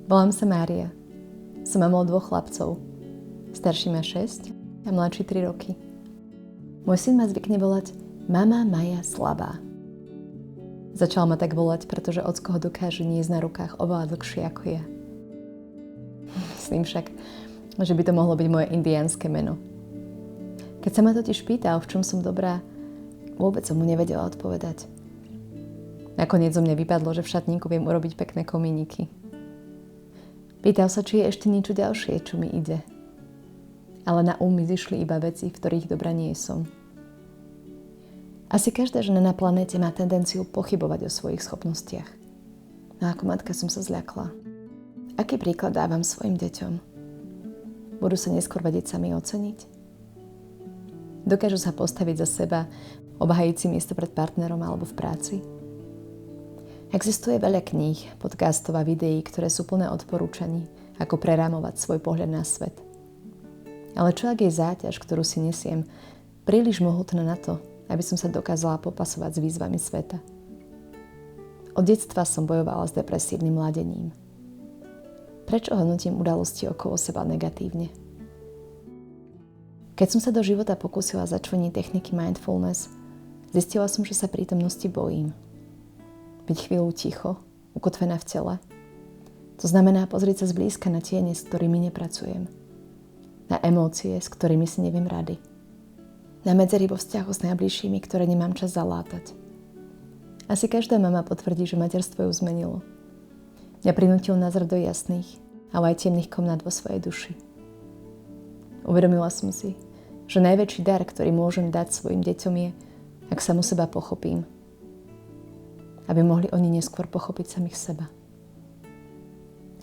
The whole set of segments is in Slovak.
Volám sa Mária. Som mamou 2 chlapcov. Starší má 6 a mladší 3 roky. Môj syn ma zvykne volať Mama Maja slabá. Začal ma tak volať, pretože ocko ho dokáže niesť na rukách oveľa dlhšie ako ja. Myslím však, že by to mohlo byť moje indiánske meno. Keď sa ma totiž pýtal, v čom som dobrá, vôbec som mu nevedela odpovedať. Nakoniec zo mňa vypadlo, že v šatníku viem urobiť pekné komíniky. Pýtal sa, či je ešte niečo ďalšie, čo mi ide. Ale na mi zišli iba veci, v ktorých dobrá nie som. Asi každá žena na planéte má tendenciu pochybovať o svojich schopnostiach. No ako matka som sa zľakla. Aký príklad dávam svojim deťom? Budú sa neskôr vedieť sami oceniť? Dokážu sa postaviť za seba, obhájiť si miesto pred partnerom alebo v práci? Existuje veľa kníh, podcastov a videí, ktoré sú plné odporúčaní, ako prerámovať svoj pohľad na svet. Ale čo ak je záťaž, ktorú si nesiem, príliš mohutná na to, aby som sa dokázala popasovať s výzvami sveta? Od detstva som bojovala s depresívnym mladením. Prečo hodnotím udalosti okolo seba negatívne? Keď som sa do života pokúsila začleniť techniky mindfulness, zistila som, že sa prítomnosti bojím. Byť chvíľu ticho, ukotvená v tele. To znamená pozrieť sa zblízka na tiene, s ktorými nepracujem. Na emócie, s ktorými si neviem rady. Na medzery vo vzťahu s najbližšími, ktoré nemám čas zalátať. Asi každá mama potvrdí, že materstvo ju zmenilo. Mňa prinútil nazrieť do jasných, ale aj temných komnát vo svojej duši. Uvedomila som si, že najväčší dar, ktorý môžem dať svojim deťom je, ak samu seba pochopím. Aby mohli oni neskôr pochopiť samých seba.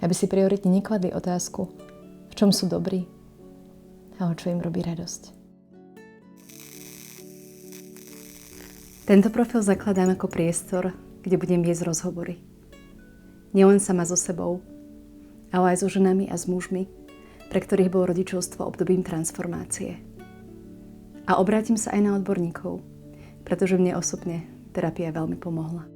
Aby si prioritne nekladli otázku, v čom sú dobrí, ale čo im robí radosť. Tento profil zakladám ako priestor, kde budem viesť rozhovory. Nielen sama so sebou, ale aj so ženami a s mužmi, pre ktorých bolo rodičovstvo obdobím transformácie. A obrátim sa aj na odborníkov, pretože mne osobne terapia veľmi pomohla.